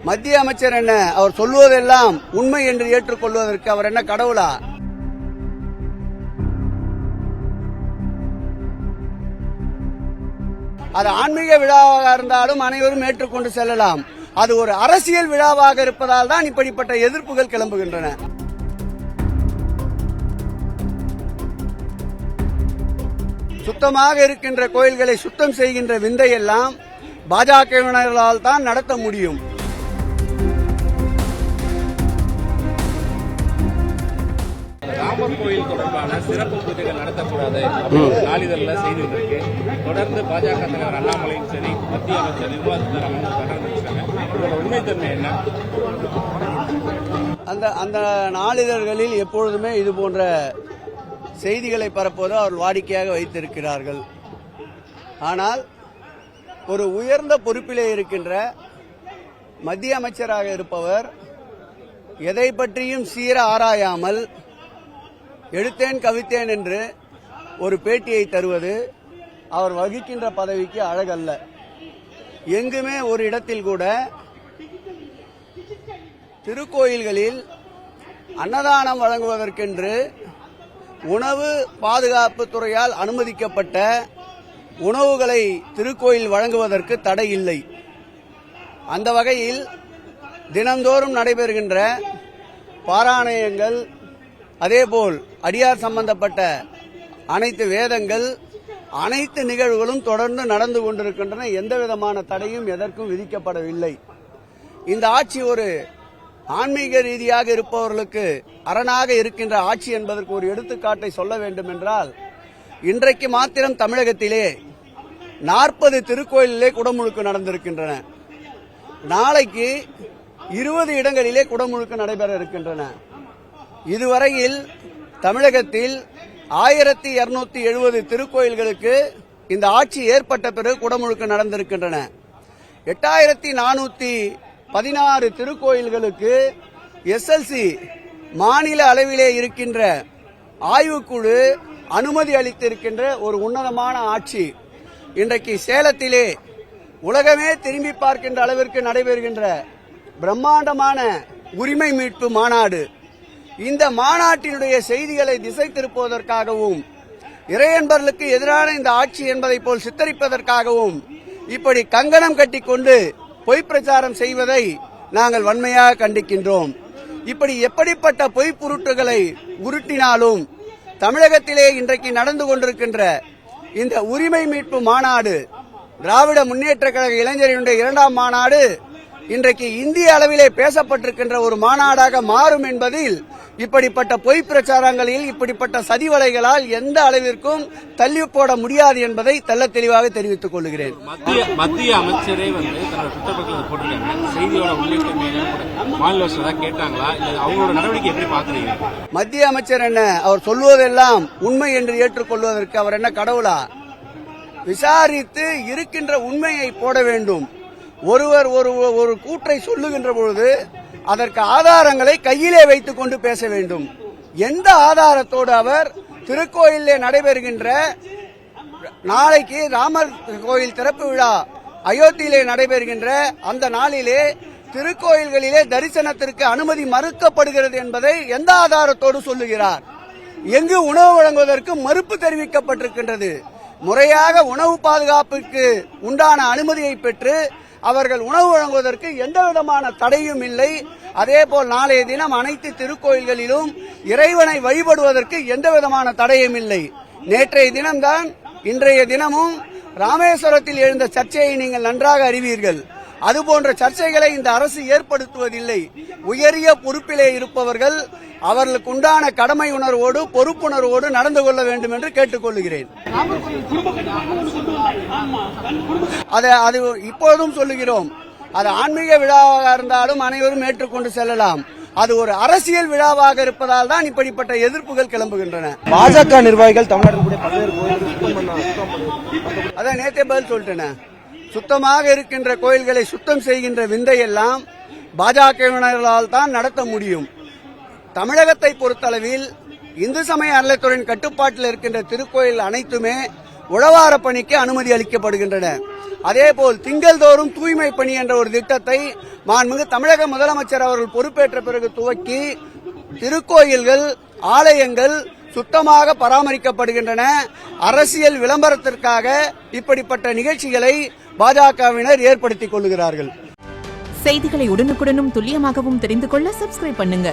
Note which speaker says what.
Speaker 1: மத்திய அமைச்சர் என்ன, அவர் சொல்வதெல்லாம் உண்மை என்று ஏற்றுக்கொள்வதற்கு அவர் என்ன கடவுளா? அது ஆன்மீக விழாவாக இருந்தாலும் அனைவரும் ஏற்றுக்கொண்டு செல்லலாம். அது ஒரு அரசியல் விழாவாக இருப்பதால் தான் இப்படிப்பட்ட எதிர்ப்புகள் கிளம்புகின்றன. சுத்தமாக இருக்கின்ற கோயில்களை சுத்தம் செய்கின்ற விந்தையெல்லாம் பாஜகவினரால் தான் நடத்த முடியும்.
Speaker 2: ராமர் கோயில் தொடர்பான சிறப்பு பூஜைகள் நடத்தக்கூடாது நாளிதழில் செய்திகள் இருக்கு. தொடர்ந்து பாஜக தலைவர் அண்ணாமலையும் சரி, மத்திய அமைச்சர் நிர்மலா சீதாராமன் தொடர்ந்து இதோட உண்மைத்தன்மை என்ன?
Speaker 1: அந்த நாளிதழ்களில் எப்பொழுதுமே இது போன்ற செய்திகளை பரப்புவதை அவர் வாடிக்கையாக வைத்திருக்கிறார்கள். ஆனால் ஒரு உயர்ந்த பொறுப்பிலே இருக்கின்ற மத்திய அமைச்சராக இருப்பவர் எதை பற்றியும் சீர ஆராயாமல் எடுத்தேன் கவித்தேன் என்று ஒரு பேட்டியை தருவது அவர் வகிக்கின்ற பதவிக்கு அழகல்ல. எங்குமே ஒரு இடத்தில் கூட திருக்கோயில்களில் அன்னதானம் வழங்குவதற்கென்று உணவு பாதுகாப்பு துறையால் அனுமதிக்கப்பட்ட உணவுகளை திருக்கோயில் வழங்குவதற்கு தடை இல்லை. அந்த வகையில் தினந்தோறும் நடைபெறுகின்ற பாராயணங்கள், அதேபோல் அடியார் சம்பந்தப்பட்ட அனைத்து வேதங்கள், அனைத்து நிகழ்வுகளும் தொடர்ந்து நடந்து கொண்டிருக்கின்றன. எந்த விதமான தடையும் எதற்கும் விதிக்கப்படவில்லை. இந்த ஆட்சி ஒரு ஆன்மீக ரீதியாக இருப்பவர்களுக்கு அரணாக இருக்கின்ற ஆட்சி என்பதற்கு ஒரு எடுத்துக்காட்டை சொல்ல வேண்டும் என்றால், இன்றைக்கு மாத்திரம் தமிழகத்திலே 40 திருக்கோயிலே குடமுழுக்கு நடந்திருக்கின்றன. நாளைக்கு 20 இடங்களிலே குடமுழுக்கு நடைபெற இருக்கின்றன. இதுவரையில் தமிழகத்தில் 1270 திருக்கோயில்களுக்கு இந்த ஆட்சி ஏற்பட்ட பிறகு குடமுழுக்கு நடந்திருக்கின்றன. 8416 திருக்கோயில்களுக்கு எஸ்எல்சி மாநில அளவிலே இருக்கின்ற ஆய்வுக்குழு அனுமதி அளித்திருக்கின்ற ஒரு உன்னதமான ஆட்சி. இன்றைக்கு சேலத்திலே உலகமே திரும்பி பார்க்கின்ற அளவிற்கு நடைபெறுகின்ற பிரம்மாண்டமான உரிமை மீட்பு மாநாடு. இந்த மாநாட்டினுடைய செய்திகளை திசை திருப்புவதற்காகவும் இறையன்பர்களுக்கு எதிரான இந்த ஆட்சி என்பதை போல் சித்தரிப்பதற்காகவும் இப்படி கங்கணம் கட்டிக்கொண்டு பொய் பிரச்சாரம் செய்வதை நாங்கள் வன்மையாக கண்டிக்கின்றோம். இப்படி எப்படிப்பட்ட பொய் புருட்டுகளை உருட்டினாலும் தமிழகத்திலே இன்றைக்கு நடந்து கொண்டிருக்கின்ற இந்த உரிமை மீட்பு மாநாடு, திராவிட முன்னேற்ற கழக இளைஞர்களுடைய 2ஆம் மாநாடு இன்றைக்கு இந்திய அளவிலே பேசப்பட்டிருக்கின்ற ஒரு மாநாடாக மாறும் என்பதில் இப்படிப்பட்ட பொய் பிரச்சாரங்களில், இப்படிப்பட்ட சதிவலைகளால் எந்த அளவிற்கும் தள்ளி போட முடியாது என்பதை தெள்ள தெளிவாக தெரிவித்துக் கொள்கிறேன்.
Speaker 2: மத்திய அமைச்சரே தன்னோட குற்றப்பத்திரத்தில் போட்டிருக்காங்க. செய்தியோட உண்மைத்தன்மை மாநில அரசு கேட்டாங்களா, இல்ல அவங்களோட நடவடிக்கை எப்படி பாக்குறீங்க?
Speaker 1: மத்திய அமைச்சர் என்ன, அவர் சொல்வதெல்லாம் உண்மை என்று ஏற்றுக்கொள்வதற்கு அவர் என்ன கடவுளா? விசாரித்து இருக்கின்ற உண்மையை போட வேண்டும். ஒருவர் ஒரு கூற்றை சொல்லுகின்ற பொழுது அதற்கு ஆதாரங்களை கையிலே வைத்துக் கொண்டு பேச வேண்டும். எந்த ஆதாரத்தோடு அவர் திருக்கோயிலே நடைபெறுகின்ற நாளைக்கு ராமர் கோயில் திறப்பு விழா அயோத்தியிலே நடைபெறுகின்ற அந்த நாளிலே திருக்கோயில்களிலே தரிசனத்திற்கு அனுமதி மறுக்கப்படுகிறது என்பதை எந்த ஆதாரத்தோடு சொல்லுகிறார்? எங்கு உணவு வழங்குவதற்கு மறுப்பு தெரிவிக்கப்பட்டிருக்கின்றது. முறையாக உணவு பாதுகாப்புக்கு உண்டான அனுமதியை பெற்று அவர்கள் உணவு வழங்குவதற்கு எந்த விதமான தடையும் இல்லை. அதேபோல் நாளைய தினம் அனைத்து திருக்கோயில்களிலும் இறைவனை வழிபடுவதற்கு எந்த விதமான தடையும் இல்லை. நேற்றைய தினம்தான், இன்றைய தினமும் ராமேஸ்வரத்தில் எழுந்த சர்ச்சையை நீங்கள் நன்றாக அறிவீர்கள். அதுபோன்ற சர்ச்சைகளை இந்த அரசு ஏற்படுத்துவதில்லை. உயரிய பொறுப்பிலே இருப்பவர்கள் அவர்களுக்கு உண்டான கடமை உணர்வோடு பொறுப்புணர்வோடு நடந்து கொள்ள வேண்டும் என்று கேட்டுக்கொள்கிறேன். அது இப்போதும் சொல்லுகிறோம். அது ஆன்மீக விழாவாக இருந்தாலும் அனைவரும் ஏற்றுக்கொண்டு செல்லலாம். அது ஒரு அரசியல் விழாவாக இருப்பதால் தான் இப்படிப்பட்ட எதிர்ப்புகள் கிளம்புகின்றன.
Speaker 3: பாஜக நிர்வாகிகள் தமிழ்நாட்டில் பல்வேறு கோயில்கள்
Speaker 1: அதான் நேற்றே பதில் சொல்லிட்டேன். சுத்தமாக இருக்கின்ற கோயில்களை சுத்தம் செய்கின்ற விந்தையெல்லாம் பாஜகவினரால் தான் நடத்த முடியும். தமிழகத்தை பொறுத்தளவில் இந்து சமய அறநிலையத்துறையின் கட்டுப்பாட்டில் இருக்கின்ற திருக்கோயில் அனைத்துமே உழவார பணிக்கு அனுமதி அளிக்கப்படுகின்றன. அதேபோல் திங்கள்தோறும் தூய்மை பணி என்ற ஒரு திட்டத்தை மாண்புமிகு தமிழக முதலமைச்சர் அவர்கள் பொறுப்பேற்ற பிறகு துவக்கி திருக்கோயில்கள், ஆலயங்கள் சுத்தமாக பராமரிக்கப்படுகின்றன. அரசியல் விளம்பரத்திற்காக இப்படிப்பட்ட நிகழ்ச்சிகளை பாஜகவினர் ஏற்படுத்திக் கொள்கிறார்கள்.
Speaker 4: செய்திகளை உடனுக்குடனும் துல்லியமாகவும் தெரிந்து கொள்ள சப்ஸ்கிரைப் பண்ணுங்க.